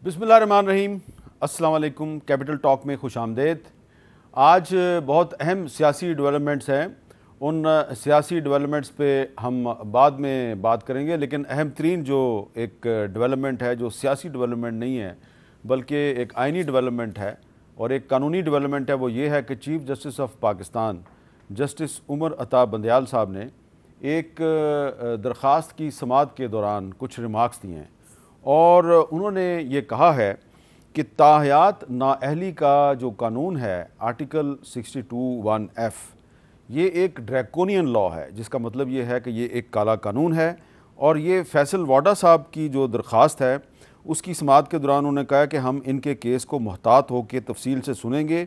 بسم اللہ الرحمن الرحیم۔ السلام علیکم۔ کیپٹل ٹاک میں خوش آمدید۔ آج بہت اہم سیاسی ڈیولپمنٹس ہیں، ان سیاسی ڈیولپمنٹس پہ ہم بعد میں بات کریں گے، لیکن اہم ترین جو ایک ڈیولپمنٹ ہے، جو سیاسی ڈیولپمنٹ نہیں ہے بلکہ ایک آئینی ڈیولپمنٹ ہے اور ایک قانونی ڈیولپمنٹ ہے، وہ یہ ہے کہ chief justice of Pakistan justice Umar Ata Bandial صاحب نے ایک درخواست کی سماعت کے دوران کچھ ریمارکس دیے ہیں، اور انہوں نے یہ کہا ہے کہ تاحیات نااہلی کا جو قانون ہے آرٹیکل 62(1)F، یہ ایک ڈریکونین لا ہے، جس کا مطلب یہ ہے کہ یہ ایک کالا قانون ہے، اور یہ فیصل واڈا صاحب کی جو درخواست ہے اس کی سماعت کے دوران انہوں نے کہا کہ ہم ان کے کیس کو محتاط ہو کے تفصیل سے سنیں گے۔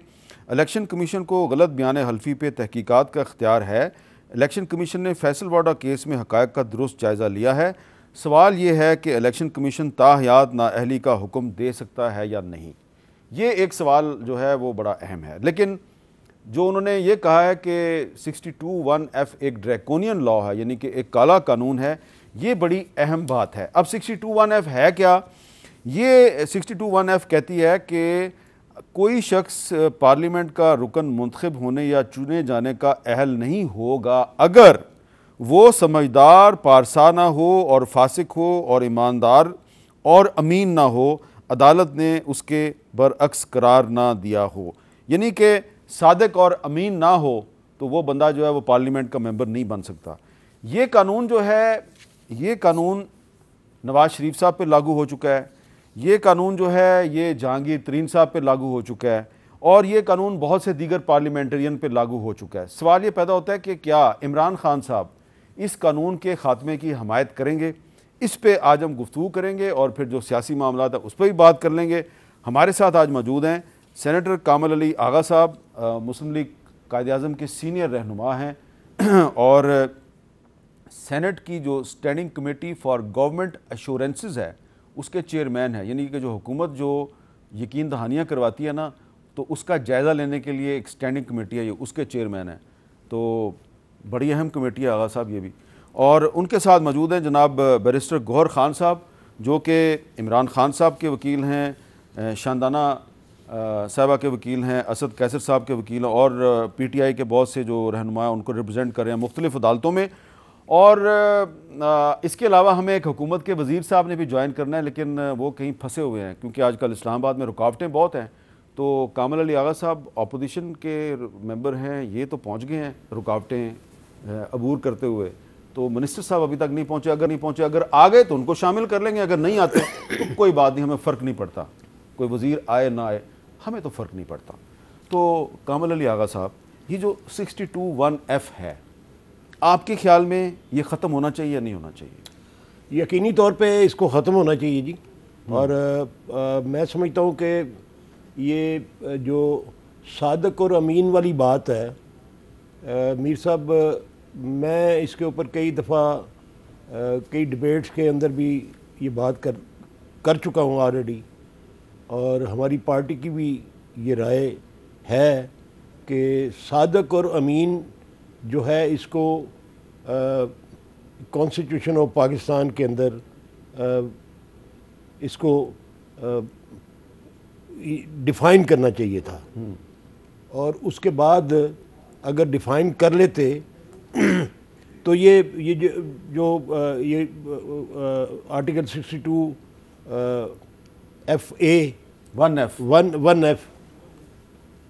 الیکشن کمیشن کو غلط بیان حلفی پہ تحقیقات کا اختیار ہے۔ الیکشن کمیشن نے فیصل واڈا کیس میں حقائق کا درست جائزہ لیا ہے۔ سوال یہ ہے کہ الیکشن کمیشن تاحیات نااہلی کا حکم دے سکتا ہے یا نہیں۔ یہ ایک سوال جو ہے وہ بڑا اہم ہے، لیکن جو انہوں نے یہ کہا ہے کہ 62(1)F ایک ڈریکونین لا ہے، یعنی کہ ایک کالا قانون ہے، یہ بڑی اہم بات ہے۔ اب 62(1)F ہے کیا؟ یہ 62(1)F کہتی ہے کہ کوئی شخص پارلیمنٹ کا رکن منتخب ہونے یا چنے جانے کا اہل نہیں ہوگا اگر وہ سمجھدار، پارسا نہ ہو اور فاسق ہو اور ایماندار اور امین نہ ہو، عدالت نے اس کے برعکس قرار نہ دیا ہو۔ یعنی کہ صادق اور امین نہ ہو تو وہ بندہ جو ہے وہ پارلیمنٹ کا ممبر نہیں بن سکتا۔ یہ قانون جو ہے، یہ قانون نواز شریف صاحب پہ لاگو ہو چکا ہے، یہ قانون جو ہے یہ جہانگیر ترین صاحب پہ لاگو ہو چکا ہے، اور یہ قانون بہت سے دیگر پارلیمنٹرین پہ لاگو ہو چکا ہے۔ سوال یہ پیدا ہوتا ہے کہ کیا عمران خان صاحب اس قانون کے خاتمے کی حمایت کریں گے؟ اس پہ آج ہم گفتگو کریں گے، اور پھر جو سیاسی معاملات ہیں اس پہ بھی بات کر لیں گے۔ ہمارے ساتھ آج موجود ہیں سینیٹر کامل علی آغا صاحب، مسلم لیگ قائد اعظم کے سینئر رہنما ہیں، اور سینٹ کی جو standing committee for government assurances ہے اس کے چیئرمین ہیں، یعنی کہ جو حکومت جو یقین دہانیاں کرواتی ہے نا، تو اس کا جائزہ لینے کے لیے ایک اسٹینڈنگ کمیٹی ہے، یہ اس کے چیئرمین ہیں۔ تو بڑی اہم کمیٹی ہے آغا صاحب یہ بھی، اور ان کے ساتھ موجود ہیں جناب بیرسٹر گوہر خان صاحب، جو کہ عمران خان صاحب کے وکیل ہیں، شاندانہ صاحبہ کے وکیل ہیں، اسد قیصر صاحب کے وکیل ہیں، اور پی ٹی آئی کے بہت سے جو رہنما ہیں ان کو ریپرزینٹ کر رہے ہیں مختلف عدالتوں میں۔ اور اس کے علاوہ ہمیں ایک حکومت کے وزیر صاحب نے بھی جوائن کرنا ہے، لیکن وہ کہیں پھنسے ہوئے ہیں کیونکہ آج کل اسلام آباد میں رکاوٹیں بہت ہیں۔ تو کامل علی آغا صاحب اپوزیشن کے ممبر ہیں، یہ تو پہنچ گئے ہیں رکاوٹیں عبور کرتے ہوئے، تو منسٹر صاحب ابھی تک نہیں پہنچے۔ اگر آ گئے تو ان کو شامل کر لیں گے، اگر نہیں آتے تو کوئی بات نہیں، ہمیں فرق نہیں پڑتا، کوئی وزیر آئے نہ آئے ہمیں تو فرق نہیں پڑتا۔ تو کامل علی آغا صاحب، یہ جو 62(1)F ہے، آپ کے خیال میں یہ ختم ہونا چاہیے یا نہیں ہونا چاہیے؟ یقینی طور پہ اس کو ختم ہونا چاہیے جی، اور میں سمجھتا ہوں کہ یہ جو صادق اور امین والی بات ہے، میر صاحب، میں اس کے اوپر کئی دفعہ کئی ڈبیٹس کے اندر بھی یہ بات کر چکا ہوں آلریڈی، اور ہماری پارٹی کی بھی یہ رائے ہے کہ صادق اور امین جو ہے اس کو کانسٹیٹیوشن آف پاکستان کے اندر اس کو ڈیفائن کرنا چاہیے تھا، اور اس کے بعد اگر ڈیفائن کر لیتے تو یہ جو یہ آرٹیکل 62(1)F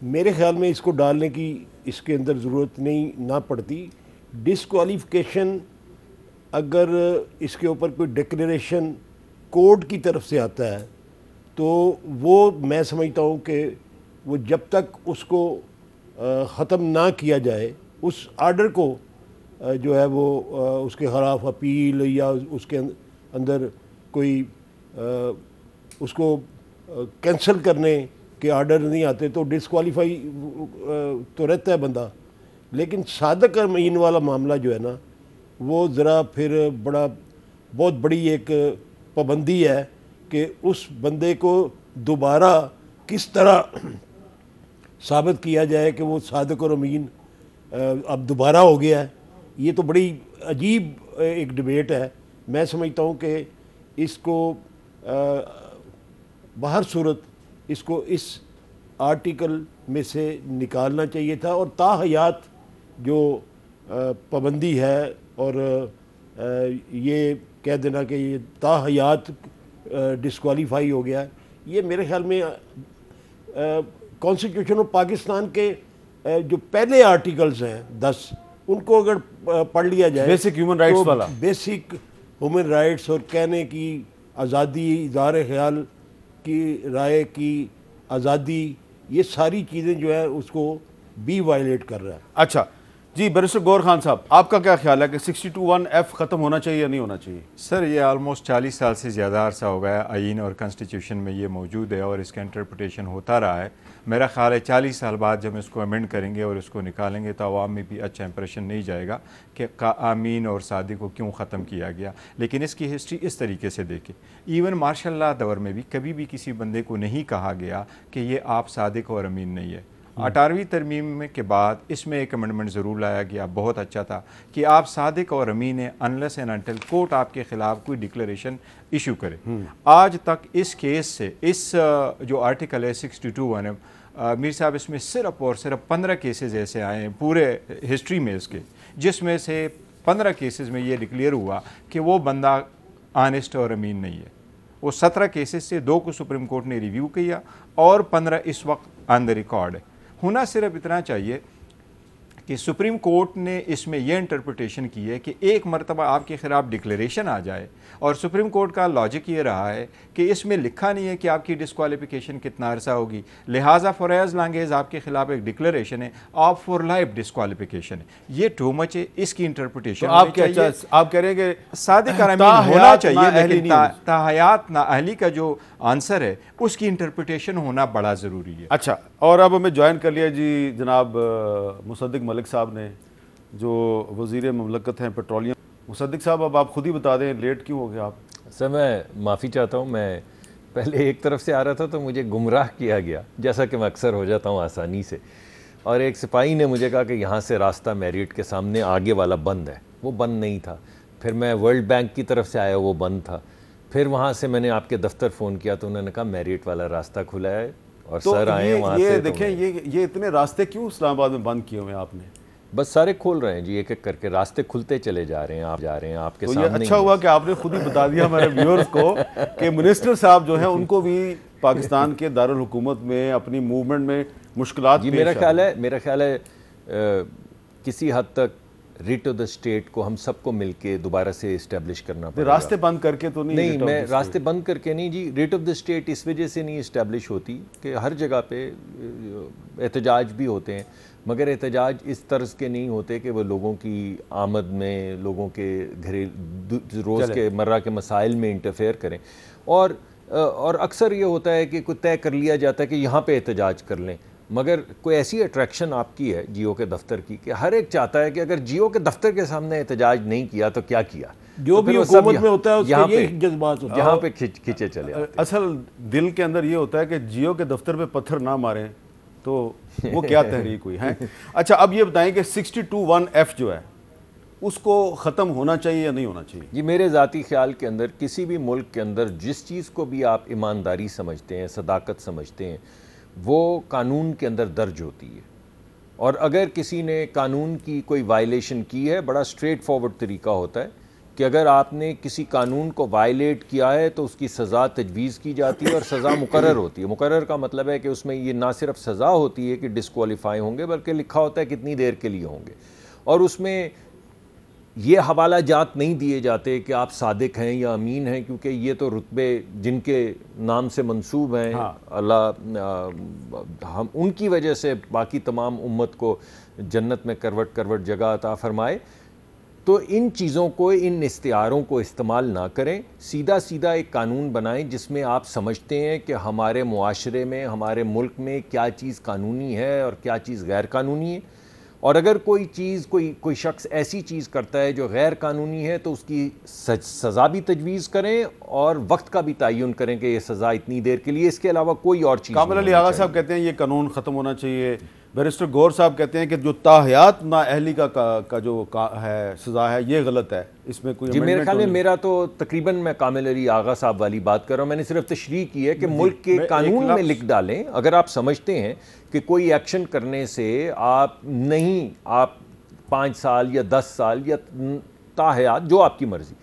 میرے خیال میں اس کو ڈالنے کی اس کے اندر ضرورت نہ پڑتی۔ ڈسکوالیفیکیشن اگر اس کے اوپر کوئی ڈکلیریشن کورٹ کی طرف سے آتا ہے تو وہ میں سمجھتا ہوں کہ وہ جب تک اس کو ختم نہ کیا جائے، اس آرڈر کو جو ہے وہ اس کے خلاف اپیل یا اس کے اندر کوئی اس کو کینسل کرنے کے آرڈر نہیں آتے تو ڈسکوالیفائی تو رہتا ہے بندہ۔ لیکن صادق امین والا معاملہ جو ہے نا، وہ ذرا پھر بہت بڑی ایک پابندی ہے کہ اس بندے کو دوبارہ کس طرح ثابت کیا جائے کہ وہ صادق اور امین اب دوبارہ ہو گیا ہے۔ یہ تو بڑی عجیب ایک ڈبیٹ ہے۔ میں سمجھتا ہوں کہ اس کو بہر صورت اس کو اس آرٹیکل میں سے نکالنا چاہیے تھا، اور تاحیات جو پابندی ہے اور یہ کہہ دینا کہ یہ تاحیات ڈسکوالیفائی ہو گیا، یہ میرے خیال میں کانسٹیٹیوشن آف پاکستان کے جو پہلے آرٹیکلز ہیں 10 ان کو اگر پڑھ لیا جائے، بیسک ہیومن رائٹس والا، بیسک ہیومن رائٹس اور کہنے کی آزادی، اظہار خیال کی رائے کی آزادی، یہ ساری چیزیں جو ہے اس کو بھی وائلیٹ کر رہا ہے۔ اچھا جی بیرسٹر گور خان صاحب، آپ کا کیا خیال ہے کہ 62(1)(f) ختم ہونا چاہیے یا نہیں ہونا چاہیے؟ سر یہ آلموسٹ 40 سال سے زیادہ عرصہ ہو گیا آئین اور کنسٹیٹیوشن میں یہ موجود ہے اور اس کا انٹرپریٹیشن ہوتا رہا ہے۔ میرا خیال ہے 40 سال بعد جب اس کو امینڈ کریں گے اور اس کو نکالیں گے تو عوام میں بھی اچھا امپریشن نہیں جائے گا کہ آمین اور صادق کو کیوں ختم کیا گیا۔ لیکن اس کی ہسٹری اس طریقے سے دیکھیں، ایون مارشل لاء دور میں بھی کبھی بھی کسی بندے کو نہیں کہا گیا کہ یہ آپ صادق اور امین نہیں ہے۔ 18ویں ترمیم کے بعد اس میں ایک امنڈمنٹ ضرور لایا گیا، بہت اچھا تھا کہ آپ صادق اور امین ہیں انلیس اینڈ انٹل کورٹ آپ کے خلاف کوئی ڈکلیریشن ایشو کرے۔ آج تک اس کیس سے اس جو آرٹیکل ہے 62(1)، میر صاحب اس میں صرف اور صرف 15 کیسز ایسے آئے ہیں پورے ہسٹری میں اس کے، جس میں سے 15 کیسز میں یہ ڈکلیئر ہوا کہ وہ بندہ آنیسٹ اور امین نہیں ہے۔ وہ 17 کیسز سے 2 کو سپریم کورٹ نے ریویو کیا اور 15 اس وقت آن دا ریکارڈ ہے۔ ہونا صرف اتنا چاہیے کہ سپریم کورٹ نے اس میں یہ انٹرپریٹیشن کی ہے کہ ایک مرتبہ آپ کے خلاف ڈکلیریشن آ جائے، اور سپریم کورٹ کا لاجک یہ رہا ہے کہ اس میں لکھا نہیں ہے کہ آپ کی ڈسکوالیفیکیشن کتنا عرصہ ہوگی، لہٰذا فار ایز لانگ ایز آپ کے خلاف ایک ڈکلیریشن ہے آپ فار لائف ڈسکوالیفیکیشن ہے۔ یہ ٹو مچ ہے، اس کی انٹرپریٹیشن آپ کہہ رہے ہیں کہ صادق اور امین ہونا چاہیے، لیکن تاحیات نااہلی کا جو آنسر ہے اس کی انٹرپریٹیشن ہونا بڑا ضروری ہے۔ اچھا، اور اب ہمیں جوائن کر لیا جی جناب مصدق ملک صاحب نے، جو وزیر مملکت ہیں پیٹرولیم۔ مصدق صاحب اب آپ خود ہی بتا دیں لیٹ کیوں ہو گیا آپ؟ سر میں معافی چاہتا ہوں، میں پہلے ایک طرف سے آ رہا تھا تو مجھے گمراہ کیا گیا، جیسا کہ میں اکثر ہو جاتا ہوں آسانی سے، اور ایک سپاہی نے مجھے کہا کہ یہاں سے راستہ میریٹ کے سامنے آگے والا بند ہے، وہ بند نہیں تھا۔ پھر میں ورلڈ بینک کی طرف سے آیا، وہ بند تھا۔ پھر وہاں سے میں نے آپ کے دفتر فون کیا تو انہوں نے کہا میریٹ والا راستہ کھلا ہے، اور سر آئے وہاں سے۔ یہ دیکھیں یہ اتنے راستے کیوں اسلام آباد میں بند کیے ہوئے ہیں آپ نے؟ بس سارے کھول رہے ہیں جی، ایک ایک کر کے راستے کھلتے چلے جا رہے ہیں، آپ جا رہے ہیں آپ کے تو سامنے۔ یہ اچھا ہوا کہ آپ نے خود ہی بتا دیا ہمارے ویورز کو کہ منسٹر صاحب جو ہیں ان کو بھی پاکستان کے دارالحکومت میں اپنی موومنٹ میں مشکلات جی میرا خیال ہے کسی حد تک ریٹ آف دا اسٹیٹ کو ہم سب کو مل کے دوبارہ سے اسٹیبلش کرنا پڑے گا۔ راستے بند کر کے تو نہیں، میں راستے بند کر کے نہیں جی، ریٹ آف دا اسٹیٹ اس وجہ سے نہیں اسٹیبلش ہوتی کہ ہر جگہ پہ احتجاج بھی ہوتے ہیں، مگر احتجاج اس طرز کے نہیں ہوتے کہ وہ لوگوں کی آمد میں، لوگوں کے روز کے مرہ کے مسائل میں انٹرفیئر کریں، اور اکثر یہ ہوتا ہے کہ کوئی طے کر لیا جاتا ہے کہ یہاں پہ احتجاج کر لیں، مگر کوئی ایسی اٹریکشن آپ کی ہے جیو کے دفتر کی کہ ہر ایک چاہتا ہے کہ اگر جیو کے دفتر کے سامنے احتجاج نہیں کیا تو کیا کیا، جو بھی حکومت میں ہوتا ہے اس کے یہ جذبات ہوتا ہے، یہاں پہ کھینچے چلے آتے ہیں۔ اصل دل کے اندر یہ ہوتا ہے کہ جیو کے دفتر پہ پتھر نہ ماریں تو وہ کیا تحریک ہوئی ہے۔ اچھا اب یہ بتائیں کہ 62(1)(f) جو ہے اس کو ختم ہونا چاہیے یا نہیں ہونا چاہیے؟ جی میرے ذاتی خیال کے اندر کسی بھی ملک کے اندر جس چیز کو بھی آپ ایمانداری سمجھتے ہیں، صداقت سمجھتے ہیں، وہ قانون کے اندر درج ہوتی ہے، اور اگر کسی نے قانون کی کوئی وائلیشن کی ہے، بڑا اسٹریٹ فارورڈ طریقہ ہوتا ہے کہ اگر آپ نے کسی قانون کو وائلیٹ کیا ہے تو اس کی سزا تجویز کی جاتی ہے اور سزا مقرر ہوتی ہے۔ مقرر کا مطلب ہے کہ اس میں یہ نہ صرف سزا ہوتی ہے کہ ڈسکوالیفائی ہوں گے، بلکہ لکھا ہوتا ہے کتنی دیر کے لیے ہوں گے، اور اس میں یہ حوالہ جات نہیں دیے جاتے کہ آپ صادق ہیں یا امین ہیں، کیونکہ یہ تو رتبے جن کے نام سے منسوب ہیں، اللہ ہم ان کی وجہ سے باقی تمام امت کو جنت میں کروٹ کروٹ جگہ عطا فرمائے۔ تو ان چیزوں کو، ان استعاروں کو استعمال نہ کریں، سیدھا ایک قانون بنائیں جس میں آپ سمجھتے ہیں کہ ہمارے معاشرے میں، ہمارے ملک میں کیا چیز قانونی ہے اور کیا چیز غیر قانونی ہے، اور اگر کوئی چیز کوئی شخص ایسی چیز کرتا ہے جو غیر قانونی ہے تو اس کی سزا بھی تجویز کریں اور وقت کا بھی تعین کریں کہ یہ سزا اتنی دیر کے لیے، اس کے علاوہ کوئی اور چیز نہیں۔ کامل علی آغا صاحب کہتے ہیں یہ قانون ختم ہونا چاہیے، بیرسٹر گور صاحب کہتے ہیں کہ جو تاحیات نااہلی کا جو ہے سزا ہے یہ غلط ہے، اس میں کوئی جی میرے خیال میں میرا تو تقریباً میں کامل علی آغا صاحب والی بات کر رہا ہوں، میں نے صرف تشریح کی ہے کہ ملک کے قانون میں لکھ ڈالیں اگر آپ سمجھتے ہیں کہ کوئی ایکشن کرنے سے آپ 5 سال یا 10 سال یا تاحیات جو آپ کی مرضی،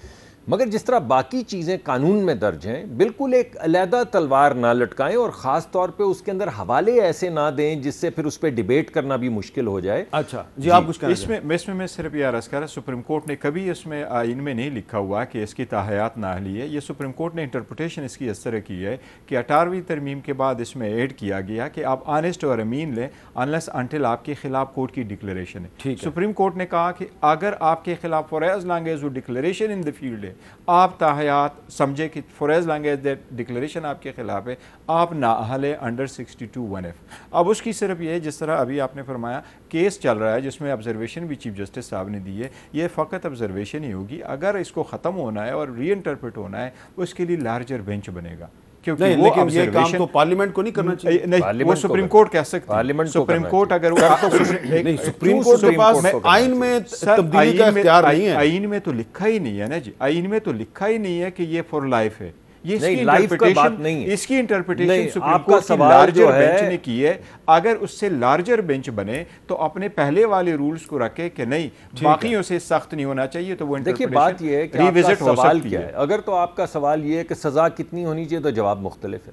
مگر جس طرح باقی چیزیں قانون میں درج ہیں بالکل ایک علیحدہ تلوار نہ لٹکائیں، اور خاص طور پہ اس کے اندر حوالے ایسے نہ دیں جس سے پھر اس پہ ڈیبیٹ کرنا بھی مشکل ہو جائے۔ اچھا جی آپ کچھ کہنا میں صرف یہ عرض کر رہا، سپریم کورٹ نے کبھی اس میں آئین میں نہیں لکھا ہوا کہ اس کی تاحیات نااہلی ہے، یہ سپریم کورٹ نے انٹرپریٹیشن اس کی اس طرح کی ہے کہ 18ویں ترمیم کے بعد اس میں ایڈ کیا گیا کہ آپ آنیسٹ اور امین لیں انلیس انٹل آپ کے خلاف کورٹ کی ڈکلیریشن ہے۔ سپریم کورٹ نے کہا کہ اگر آپ کے خلاف فار ایز لانگ ایز وہ ڈکلیریشن ان دا فیلڈ ہے، آپ تاحیات سمجھے کہ far as long as that declaration آپ کے خلاف ہے، آپ نااہل ہیں انڈر 62(1)(f)۔ اب اس کی صرف یہ جس طرح ابھی آپ نے فرمایا کیس چل رہا ہے جس میں آبزرویشن بھی چیف جسٹس صاحب نے دی ہے، یہ فقط آبزرویشن ہی ہوگی، اگر اس کو ختم ہونا ہے اور ری انٹرپریٹ ہونا ہے اس کے لیے لارجر بینچ بنے گا، نہیں لیکن یہ کام تو پارلیمنٹ کو نہیں کرنا چاہیے، نہیں وہ سپریم کورٹ کہہ سکتے ہیں، سپریم کورٹ اگر نہیں سپریم کورٹ کے پاس آئین میں تبدیلی کا اختیار نہیں ہے، آئین میں تو لکھا ہی نہیں ہے نا جی، آئین میں تو لکھا ہی نہیں ہے کہ یہ فار لائف ہے، یہ اس کی انٹرپریٹیشن سپریم کورٹ کی لارجر بینچ نے کی ہے، اگر اس سے لارجر بینچ بنے تو اپنے پہلے والے رولز کو رکھے کہ نہیں باقیوں سے سخت نہیں ہونا چاہیے، تو وہ دیکھیے بات یہ ہے کہ آپ کا سوال کیا ہے، اگر تو آپ کا سوال یہ ہے کہ سزا کتنی ہونی چاہیے تو جواب مختلف ہے،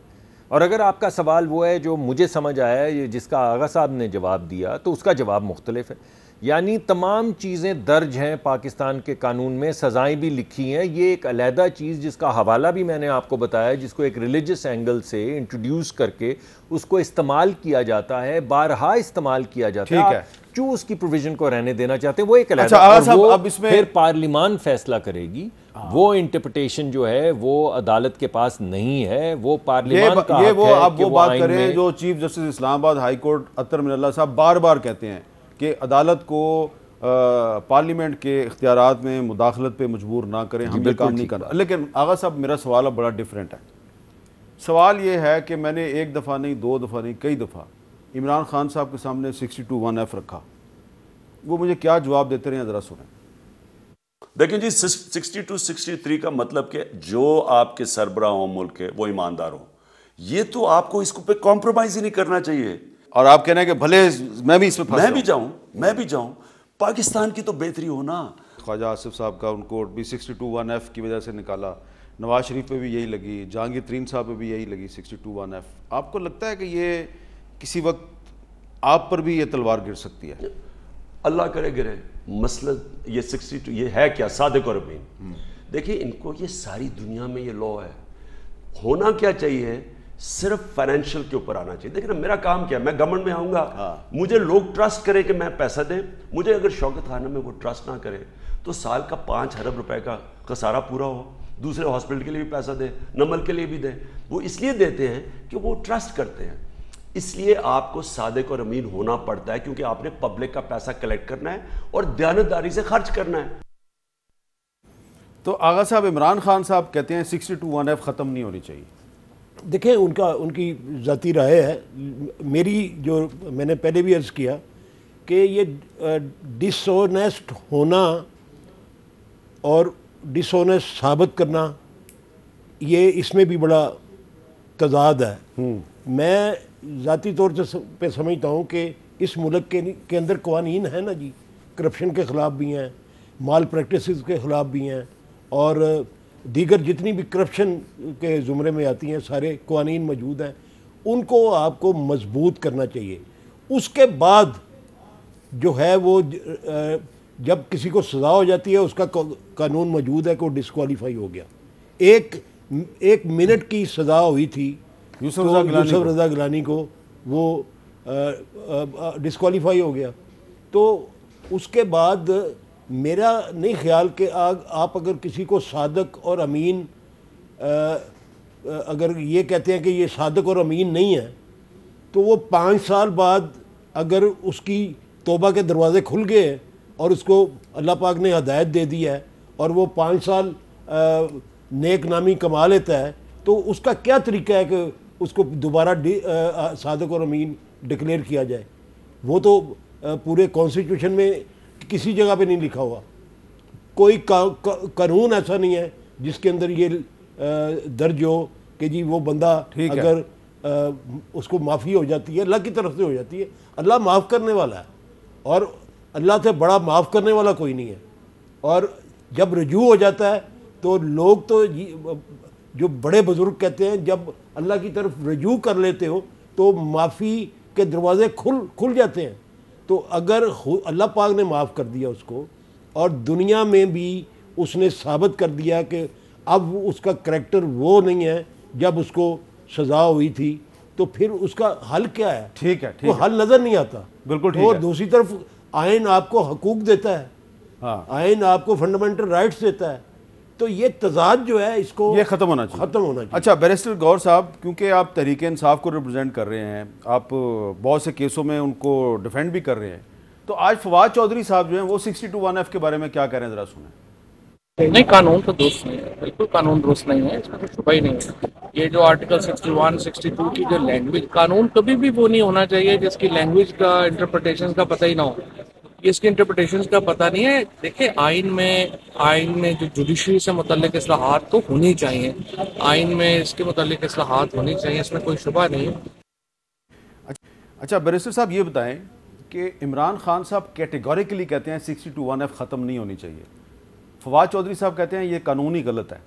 اور اگر آپ کا سوال وہ ہے جو مجھے سمجھ آیا ہے جس کا آغا صاحب نے جواب دیا تو اس کا جواب مختلف ہے، یعنی تمام چیزیں درج ہیں پاکستان کے قانون میں، سزائیں بھی لکھی ہیں، یہ ایک علیحدہ چیز جس کا حوالہ بھی میں نے آپ کو بتایا جس کو ایک ریلیجس اینگل سے انٹروڈیوس کر کے اس کو استعمال کیا جاتا ہے، بارہا استعمال کیا جاتا ہے، جو اس کی پروویژن کو رہنے دینا چاہتے ہیں وہ ایک علیحدہ، اور وہ پھر پارلیمان فیصلہ کرے گی، وہ انٹرپریٹیشن جو ہے وہ عدالت کے پاس نہیں ہے، وہ پارلیمان کا حق ہے۔ وہ آپ وہ بات کریں جو چیف جسٹس اسلام آباد ہائی کورٹ اطہر من اللہ صاحب بار بار کہتے ہیں کہ عدالت کو پارلیمنٹ کے اختیارات میں مداخلت پہ مجبور نہ کریں، ہم یہ کام نہیں کرنا۔ لیکن آغا صاحب میرا سوال اب بڑا ڈیفرنٹ ہے، سوال یہ ہے کہ میں نے ایک دفعہ نہیں 2 دفعہ نہیں کئی دفعہ عمران خان صاحب کے سامنے 62(1)(f) رکھا، وہ مجھے کیا جواب دیتے رہے ہیں ذرا سنیں۔ دیکھیں جی 62-63 کا مطلب کہ جو آپ کے سربراہ ہوں ملک کے وہ ایماندار ہوں، یہ تو آپ کو اس کو پہ کمپرومائز ہی نہیں کرنا چاہیے، اور آپ کہنا ہے کہ بھلے میں بھی اس میں میں بھی جاؤں پاکستان کی تو بہتری ہونا۔ خواجہ آصف صاحب کا ان کو بھی 62(1)(f) کی وجہ سے نکالا، نواز شریف پہ بھی یہی لگی، جہانگیر ترین صاحب پہ بھی یہی لگی 62(1)(f). آپ کو لگتا ہے کہ یہ کسی وقت آپ پر بھی یہ تلوار گر سکتی ہے؟ اللہ کرے گرے، مسئلہ یہ 62 یہ ہے کیا؟ صادق اور امین۔ دیکھیں ان کو یہ ساری دنیا میں یہ لا ہے، ہونا کیا چاہیے صرف فائنینشیل کے اوپر آنا چاہیے۔ دیکھیں نا میرا کام کیا ہے، میں گورنمنٹ میں آؤں گا، مجھے لوگ ٹرسٹ کریں کہ میں پیسہ دیں، مجھے اگر شوکت خانہ میں وہ ٹرسٹ نہ کرے تو سال کا 5 ارب روپے کا خسارہ پورا ہو، دوسرے ہاسپٹل کے لیے بھی پیسہ دیں، نمل کے لیے بھی دیں، وہ اس لیے دیتے ہیں کہ وہ ٹرسٹ کرتے ہیں، اس لیے آپ کو صادق اور امین ہونا پڑتا ہے کیونکہ آپ نے پبلک کا پیسہ کلیکٹ کرنا ہے اور دیانتداری سے خرچ کرنا ہے۔ تو آغا صاحب عمران خان صاحب کہتے ہیں 62(1)(f) ختم نہیں ہونی چاہیے۔ دیکھیں ان کی ذاتی رائے ہے، میری جو میں نے پہلے بھی عرض کیا کہ یہ ڈس آنیسٹ ہونا اور ڈس آنیسٹ ثابت کرنا یہ اس میں بھی بڑا تضاد ہے۔ میں ذاتی طور پہ سمجھتا ہوں کہ اس ملک کے اندر قوانین ہیں نا جی، کرپشن کے خلاف بھی ہیں، مال پریکٹسز کے خلاف بھی ہیں، اور دیگر جتنی بھی کرپشن کے زمرے میں آتی ہیں سارے قوانین موجود ہیں، ان کو آپ کو مضبوط کرنا چاہیے۔ اس کے بعد جو ہے وہ جب کسی کو سزا ہو جاتی ہے اس کا قانون موجود ہے کہ وہ ڈسکوالیفائی ہو گیا۔ ایک منٹ کی سزا ہوئی تھی یوسف رضا گیلانی کو، وہ ڈسکوالیفائی ہو گیا، تو اس کے بعد میرا نہیں خیال کہ آپ اگر کسی کو صادق اور امین اگر یہ کہتے ہیں کہ یہ صادق اور امین نہیں ہے تو وہ 5 سال بعد اگر اس کی توبہ کے دروازے کھل گئے اور اس کو اللہ پاک نے ہدایت دے دی ہے اور وہ 5 سال نیک نامی کما لیتا ہے تو اس کا کیا طریقہ ہے کہ اس کو دوبارہ صادق اور امین ڈکلیئر کیا جائے؟ وہ تو پورے کانسٹیٹیوشن میں کسی جگہ پہ نہیں لکھا ہوا. کوئی قانون ایسا نہیں ہے جس کے اندر یہ درج ہو کہ جی وہ بندہ اگر اس کو معافی ہو جاتی ہے اللہ کی طرف سے ہو جاتی ہے. اللہ معاف کرنے والا ہے اور اللہ سے بڑا معاف کرنے والا کوئی نہیں ہے. اور جب رجوع ہو جاتا ہے تو لوگ تو جو بڑے بزرگ کہتے ہیں جب اللہ کی طرف رجوع کر لیتے ہو تو معافی کے دروازے کھل جاتے ہیں. تو اگر اللہ پاک نے معاف کر دیا اس کو اور دنیا میں بھی اس نے ثابت کر دیا کہ اب اس کا کریکٹر وہ نہیں ہے جب اس کو سزا ہوئی تھی, تو پھر اس کا حل کیا ہے؟ ٹھیک ہے, وہ حل نظر نہیں آتا. بالکل ٹھیک اور ہے. دوسری طرف آئین آپ کو حقوق دیتا ہے, ہاں آئین آپ کو فنڈامنٹل رائٹس دیتا ہے. تو یہ تضاد جو ہے اس کو یہ ختم ہونا چاہیے. اچھا بیرسٹر غور صاحب, کیونکہ آپ تحریک انصاف کو ریپرزینٹ کر رہے ہیں, آپ بہت سے کیسوں میں ان کو ڈیفینڈ بھی کر رہے ہیں, تو آج فواد چودھری صاحب جو ہیں وہ 62(1)(f) کے بارے میں کیا کہہ رہے ہیں, ذرا سنیں. نہیں, قانون تو درست نہیں ہے, بالکل قانون درست نہیں ہے, اس میں کوئی شبہ ہی نہیں ہے. یہ جو آرٹیکل 61, 62 کی جو لینگویج, قانون کبھی بھی وہ نہیں ہونا چاہیے جس کی لینگویج کا انٹرپریٹیشن کا پتہ ہی نہ ہو. اس کی انٹرپریٹیشن کا پتہ نہیں ہے. دیکھیں آئین میں جو جوڈیشری سے متعلق اصلاحات تو ہونی چاہیے, آئین میں اس کے متعلق اصلاحات ہونی چاہیے, اس میں کوئی شبہ نہیں ہے. اچھا بیرسٹر صاحب یہ بتائیں کہ عمران خان صاحب کیٹیگوریکلی کہتے ہیں 62(1)(f) ختم نہیں ہونی چاہیے, فواد چودھری صاحب کہتے ہیں یہ قانونی غلط ہے.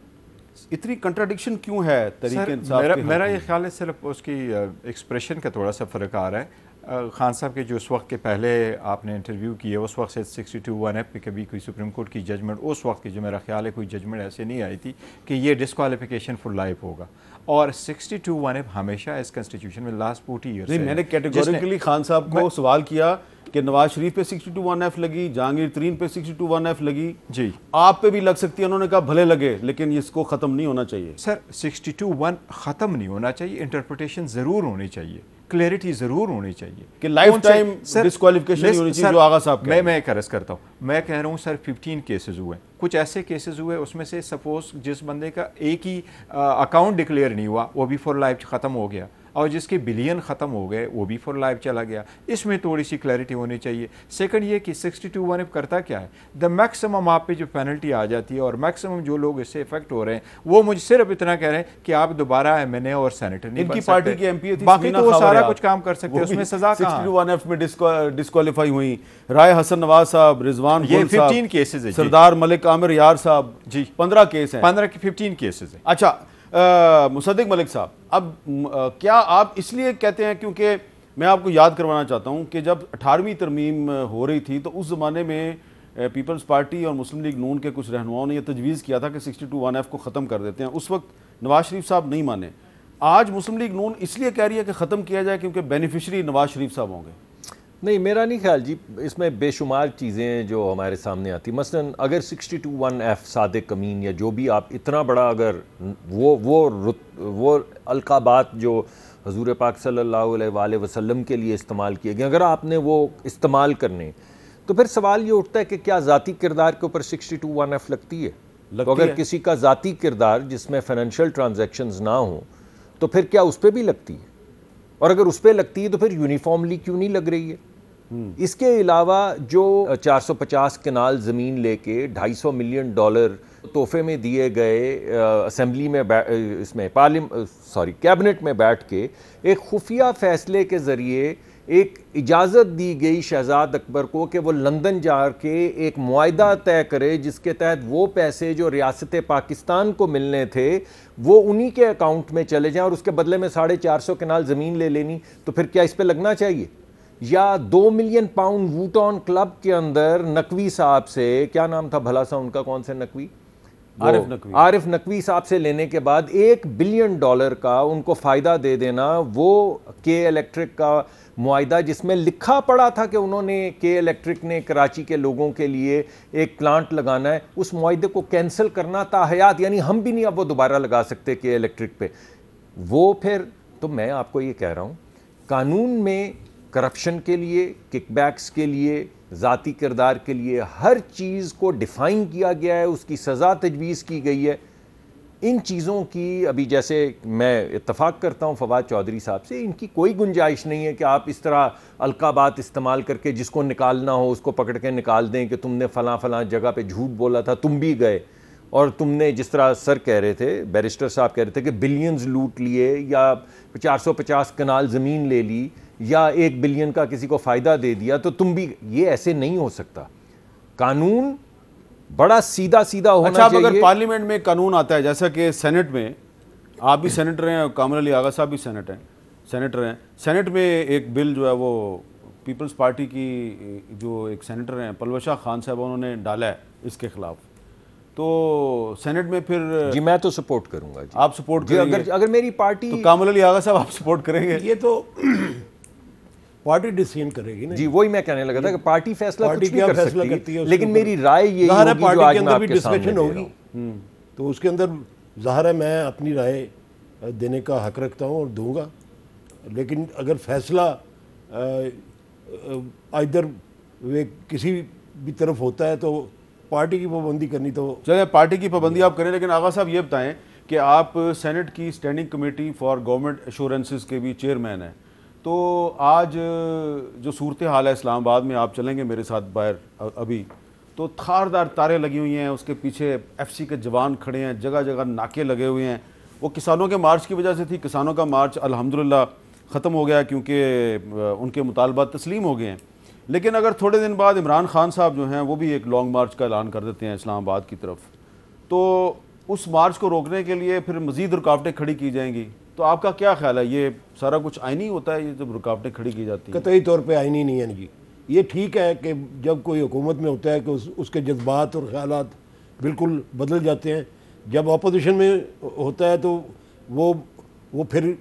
اتنی کنٹراڈکشن کیوں ہے تحریک انصاف کے؟ میرا یہ خیال ہے صرف اس کی ایکسپریشن کا تھوڑا سا فرق آ رہا ہے. خان صاحب کے جو اس وقت کے پہلے آپ نے انٹرویو کیے اس وقت سے 62(1)(f) پہ کبھی کوئی سپریم کورٹ کی ججمنٹ, اس وقت کی جو میرا خیال ہے کوئی ججمنٹ ایسے نہیں آئی تھی کہ یہ ڈسکوالیفیکیشن فار لائف ہوگا. اور 62(1)(f) ہمیشہ اس کنسٹیٹیوشن میں لاسٹ 40 ایئرس نہیں, میں نے کیٹیگوریکلی خان صاحب کو سوال کیا کہ نواز شریف پہ 62(1)(f) لگی, جہانگیر ترین پہ 62(1)(f) لگی, جی آپ پہ بھی لگ سکتی ہے. انہوں نے کہا بھلے لگے لیکن اس کو ختم نہیں ہونا چاہیے. سر 62(1) ختم نہیں ہونا چاہیے, انٹرپریٹیشن ضرور ہونی چاہیے, کلیئرٹی ضرور ہونی چاہیے کہ لائف ٹائم ڈسکوالیفیکیشن نہیں ہونی چاہیے جو آغا صاحب میں ایک عرض کرتا ہوں. میں کہہ رہا ہوں سر 15 کیسز ہوئے, کچھ ایسے کیسز ہوئے اس میں سے سپوز جس بندے کا ایک ہی اکاؤنٹ ڈکلیئر نہیں ہوا وہ بھی فار لائف ختم ہو گیا, اور جس کے بلین ختم ہو گئے وہ بھی فار لائف چلا گیا. اس میں تھوڑی سی کلیئرٹی ہونی چاہیے. سیکنڈ یہ کہ 62(1)(f) کرتا کیا ہے, دا میکسیمم آپ پہ جو پینلٹی آ جاتی ہے اور میکسیمم جو لوگ اس سے افیکٹ ہو رہے ہیں وہ مجھے صرف اتنا کہہ رہے ہیں کہ آپ دوبارہ MNA اور سینیٹر نہیں بن سکتے. ان کی پارٹی کی MP تھی, باقی تو وہ سارا کچھ کام کر سکتے, اس میں سزا کہاں. 62(1)(f) میں ڈسکوالیفائی ہوئی رائے حسن نواز صاحب, رضوان یہ گل صاحب, 15 کیسز ہیں, سردار ملک عامر یار صاحب, جی 15 کیس ہیں, 15 کیسز ہیں. اچھا مصدق ملک صاحب, اب کیا آپ اس لیے کہتے ہیں, کیونکہ میں آپ کو یاد کروانا چاہتا ہوں کہ جب 18ویں ترمیم ہو رہی تھی تو اس زمانے میں پیپلز پارٹی اور مسلم لیگ نون کے کچھ رہنماؤں نے یہ تجویز کیا تھا کہ 62(1)(f) کو ختم کر دیتے ہیں. اس وقت نواز شریف صاحب نہیں مانے. آج مسلم لیگ نون اس لیے کہہ رہی ہے کہ ختم کیا جائے کیونکہ بینیفیشری نواز شریف صاحب ہوں گے. نہیں, میرا نہیں خیال جی, اس میں بے شمار چیزیں جو ہمارے سامنے آتی. مثلا اگر 62(1)(f) صادق امین یا جو بھی آپ اتنا بڑا اگر وہ القابات جو حضور پاک صلی اللہ علیہ وآلہ وسلم کے لیے استعمال کیے گئے اگر آپ نے وہ استعمال کرنے, تو پھر سوال یہ اٹھتا ہے کہ کیا ذاتی کردار کے اوپر 62(1)(f) لگتی ہے؟ تو اگر کسی کا ذاتی کردار جس میں فائنینشیل ٹرانزیکشنز نہ ہوں تو پھر کیا اس پہ بھی لگتی ہے؟ اور اگر اس پہ لگتی ہے تو پھر یونیفارملی کیوں نہیں لگ رہی ہے؟ اس کے علاوہ جو 450 کنال زمین لے کے $250 ملین تحفے میں دیے گئے, اسمبلی میں اس میں کیبنٹ میں بیٹھ کے ایک خفیہ فیصلے کے ذریعے ایک اجازت دی گئی شہزاد اکبر کو کہ وہ لندن جا کے ایک معاہدہ طے کرے جس کے تحت وہ پیسے جو ریاست پاکستان کو ملنے تھے وہ انہی کے اکاؤنٹ میں چلے جائیں اور اس کے بدلے میں 450 کنال زمین لے لینی. تو پھر کیا اس پہ لگنا چاہیے؟ یا 2 ملین پاؤنڈ ووٹون کلب کے اندر نقوی صاحب سے, کیا نام تھا بھلا سا ان کا, کون سے نقوی, عارف نقوی صاحب سے لینے کے بعد $1 بلین کا ان کو فائدہ دے دینا, وہ کے الیکٹرک کا معاہدہ جس میں لکھا پڑا تھا کہ انہوں نے کے الیکٹرک نے کراچی کے لوگوں کے لیے ایک پلانٹ لگانا ہے, اس معاہدے کو کینسل کرنا تاحیات, یعنی ہم بھی نہیں اب وہ دوبارہ لگا سکتے کے الیکٹرک پہ. وہ پھر تو میں آپ کو یہ کہہ رہا ہوں قانون میں کرپشن کے لیے, کک بیکس کے لیے, ذاتی کردار کے لیے ہر چیز کو ڈیفائن کیا گیا ہے, اس کی سزا تجویز کی گئی ہے. ان چیزوں کی ابھی جیسے میں اتفاق کرتا ہوں فواد چودھری صاحب سے، ان کی کوئی گنجائش نہیں ہے کہ آپ اس طرح القابات استعمال کر کے جس کو نکالنا ہو اس کو پکڑ کے نکال دیں کہ تم نے فلاں فلاں جگہ پہ جھوٹ بولا تھا، تم بھی گئے اور تم نے جس طرح سر کہہ رہے تھے، بیرسٹر صاحب کہہ رہے تھے کہ بلینز لوٹ لیے یا 450 کنال زمین لے لی یا 1 بلین کا کسی کو فائدہ دے دیا تو تم بھی، یہ ایسے نہیں ہو سکتا. قانون بڑا سیدھا سیدھا ہونا اچھا چاہیے. اگر پارلیمنٹ میں قانون آتا ہے جیسا کہ سینٹ میں، آپ بھی سینیٹر ہیں، کامل علی آغا صاحب بھی سینیٹر ہیں، سینٹ میں ایک بل جو ہے وہ پیپلز پارٹی کی جو ایک سینیٹر ہیں پلوشا خان صاحب انہوں نے ڈالا ہے اس کے خلاف، تو سینٹ میں پھر جی میں تو سپورٹ کروں گا. جی آپ سپورٹ کریں گے؟ اگر میری پارٹی، تو کامل علی آغا صاحب آپ سپورٹ کریں گے؟ یہ تو پارٹی ڈیسیژن کرے گی نا. جی وہی میں کہنے لگا تھا کہ پارٹی فیصلہ کچھ بھی کیا کر فیصلہ سکتی کرتی ہے ہے، اس لیکن کے میری رائے یہی ظاہر ہے ہوگی جو پارٹی آج کے میں اندر آپ بھی کے سامنے ڈسکشن دے رہا ہوگی، ہوں. تو اس کے اندر ظاہر ہے میں اپنی رائے دینے کا حق رکھتا ہوں اور دوں گا، لیکن اگر فیصلہ ادھر کسی بھی طرف ہوتا ہے تو پارٹی کی پابندی کرنی تو چلیں پارٹی کی پابندی آپ کریں، لیکن آغا صاحب یہ بتائیں کہ آپ سینٹ کی standing committee for government assurances کے بھی چیئرمین ہیں، تو آج جو صورتحال ہے اسلام آباد میں، آپ چلیں گے میرے ساتھ باہر ابھی، تو تھاردار تاریں لگی ہوئی ہیں، اس کے پیچھے ایف سی کے جوان کھڑے ہیں، جگہ جگہ ناکے لگے ہوئے ہیں. وہ کسانوں کے مارچ کی وجہ سے تھی، کسانوں کا مارچ الحمدللہ ختم ہو گیا کیونکہ ان کے مطالبات تسلیم ہو گئے ہیں. لیکن اگر تھوڑے دن بعد عمران خان صاحب جو ہیں وہ بھی ایک لانگ مارچ کا اعلان کر دیتے ہیں اسلام آباد کی طرف، تو اس مارچ کو روکنے کے لیے پھر مزید رکاوٹیں کھڑی کی جائیں گی، تو آپ کا کیا خیال ہے؟ یہ سارا کچھ آئینی ہوتا ہے یہ جب رکاوٹیں کھڑی کی جاتی ہیں؟ قطعی طور پہ آئینی نہیں ہے جی. یہ ٹھیک ہے کہ جب کوئی حکومت میں ہوتا ہے کہ اس کے جذبات اور خیالات بالکل بدل جاتے ہیں، جب اپوزیشن میں ہوتا ہے تو وہ پھر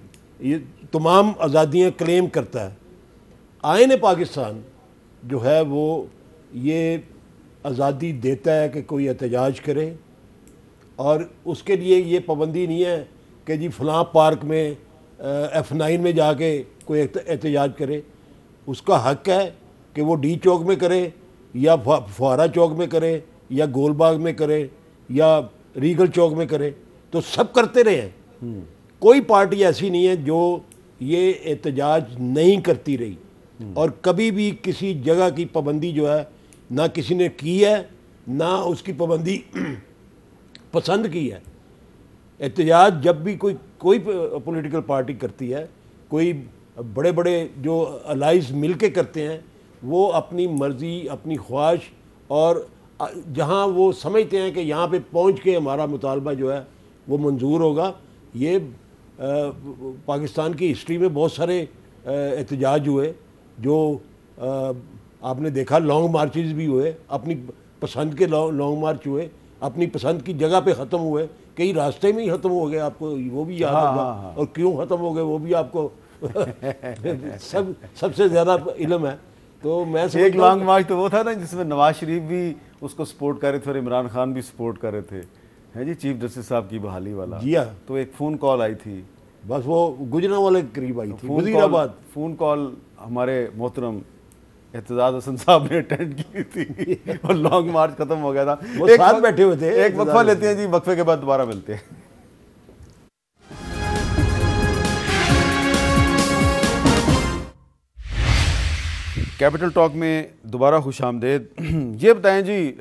یہ تمام آزادیاں کلیم کرتا ہے. آئین پاکستان جو ہے وہ یہ آزادی دیتا ہے کہ کوئی احتجاج کرے، اور اس کے لیے یہ پابندی نہیں ہے کہ جی فلاں پارک میں F9 میں جا کے کوئی احتجاج کرے. اس کا حق ہے کہ وہ ڈی چوک میں کرے یا فوارہ چوک میں کرے یا گول باغ میں کرے یا ریگل چوک میں کرے، تو سب کرتے رہے ہیں. کوئی پارٹی ایسی نہیں ہے جو یہ احتجاج نہیں کرتی رہی، اور کبھی بھی کسی جگہ کی پابندی جو ہے نہ کسی نے کی ہے نہ اس کی پابندی پسند کی ہے. احتجاج جب بھی کوئی پولیٹیکل پارٹی کرتی ہے، کوئی بڑے بڑے جو الائز مل کے کرتے ہیں، وہ اپنی مرضی، اپنی خواہش، اور جہاں وہ سمجھتے ہیں کہ یہاں پہ پہنچ کے ہمارا مطالبہ جو ہے وہ منظور ہوگا. یہ پاکستان کی ہسٹری میں بہت سارے احتجاج ہوئے جو آپ نے دیکھا، لانگ مارچز بھی ہوئے، اپنی پسند کے لانگ مارچ ہوئے، اپنی پسند کی جگہ پہ ختم ہوئے، کئی راستے میں ہی ختم ہو گئے، آپ کو وہ بھی یاد ہوگا، اور کیوں ختم ہو گئے وہ بھی آپ کو سب سے زیادہ علم ہے. تو میں ایک لانگ مارچ تو وہ تھا نا جس میں نواز شریف بھی اس کو سپورٹ کر رہے تھے اور عمران خان بھی سپورٹ کر رہے تھے، ہے جی، چیف جسٹس صاحب کی بحالی والا. جی ہاں، تو ایک فون کال آئی تھی، بس وہ گجرانوالے کے قریب آئی تھی، وزیر آباد. فون کال ہمارے محترم اعتزاز حسن صاحب نے اٹینڈ کی تھی اور لانگ مارچ ختم ہو گیا تھا. وہ ساتھ بیٹھے ہوئے تھے. ایک وقفہ لیتے ہیں جی، وقفے کے بعد دوبارہ ملتے ہیں. کیپٹل ٹاک میں دوبارہ خوش آمدید. یہ بتائیں جی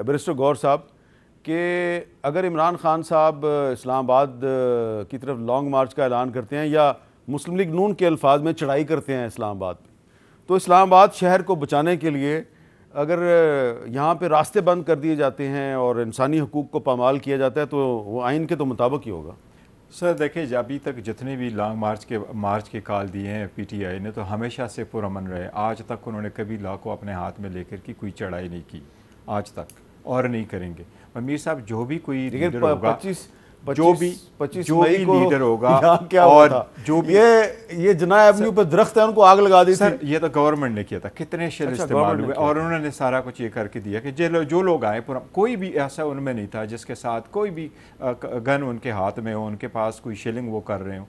بیرسٹر گور صاحب کہ اگر عمران خان صاحب اسلام آباد کی طرف لانگ مارچ کا اعلان کرتے ہیں یا مسلم لیگ نون کے الفاظ میں چڑھائی کرتے ہیں اسلام آباد میں، تو اسلام آباد شہر کو بچانے کے لیے اگر یہاں پہ راستے بند کر دیے جاتے ہیں اور انسانی حقوق کو پامال کیا جاتا ہے تو وہ آئین کے تو مطابق ہی ہوگا. سر دیکھیں، ابھی تک جتنے بھی لانگ مارچ کے کال دیے ہیں پی ٹی آئی نے تو ہمیشہ سے پرامن رہے. آج تک انہوں نے کبھی لا کو اپنے ہاتھ میں لے کر کی کوئی چڑھائی نہیں کی آج تک، اور نہیں کریں گے. میر صاحب جو بھی کوئی لیڈر ہوگا، جو بھی لیڈر ہوگا، اور جو بھی یہ جناح ایونیو پہ درخت ہے ان کو آگ لگا دی سر، یہ تو گورنمنٹ نے کیا تھا، کتنے شیل استعمال ہوئے، اور انہوں نے سارا کچھ یہ کر کے دیا کہ جو لوگ آئے، کوئی بھی ایسا ان میں نہیں تھا جس کے ساتھ کوئی بھی گن ان کے ہاتھ میں ہو، ان کے پاس کوئی شیلنگ وہ کر رہے ہوں.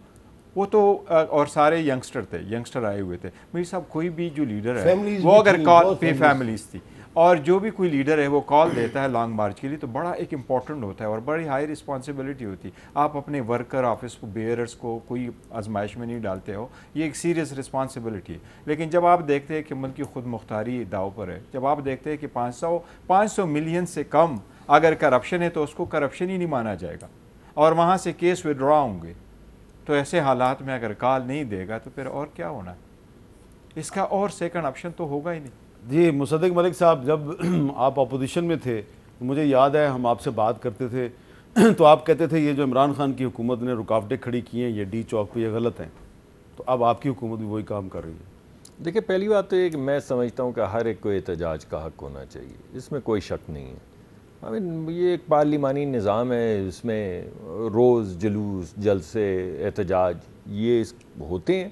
وہ تو اور سارے ینگسٹر آئے ہوئے تھے. میر صاحب کوئی بھی جو لیڈر ہے وہ اگر کال پہ فیملیز تھی، اور جو بھی کوئی لیڈر ہے وہ کال دیتا ہے لانگ مارچ کے لیے تو بڑا ایک امپورٹنٹ ہوتا ہے اور بڑی ہائی رسپانسبلٹی ہوتی ہے. آپ اپنے ورکر آفس بیئرس کو کوئی آزمائش میں نہیں ڈالتے ہو, یہ ایک سیریس رسپانسبلٹی ہے. لیکن جب آپ دیکھتے ہیں کہ ملک کی خود مختاری داؤ پر ہے, جب آپ دیکھتے ہیں کہ 500 ملین سے کم اگر کرپشن ہے تو اس کو کرپشن ہی نہیں مانا جائے گا اور وہاں سے کیس وڈرا ہوں گے, تو ایسے حالات میں اگر کال نہیں دے گا تو پھر اور کیا ہونا ہے؟ اس کا اور سیکنڈ آپشن تو ہوگا ہی نہیں. جی مصدق ملک صاحب, جب آپ اپوزیشن میں تھے مجھے یاد ہے ہم آپ سے بات کرتے تھے تو آپ کہتے تھے یہ جو عمران خان کی حکومت نے رکاوٹیں کھڑی کی ہیں یہ ڈی چوک پہ یہ غلط ہیں, تو اب آپ کی حکومت بھی وہی کام کر رہی ہے. دیکھیں پہلی بات تو یہ کہ میں سمجھتا ہوں کہ ہر ایک کو احتجاج کا حق ہونا چاہیے, اس میں کوئی شک نہیں ہے. یہ ایک پارلیمانی نظام ہے, اس میں روز جلوس جلسے احتجاج یہ ہوتے ہیں.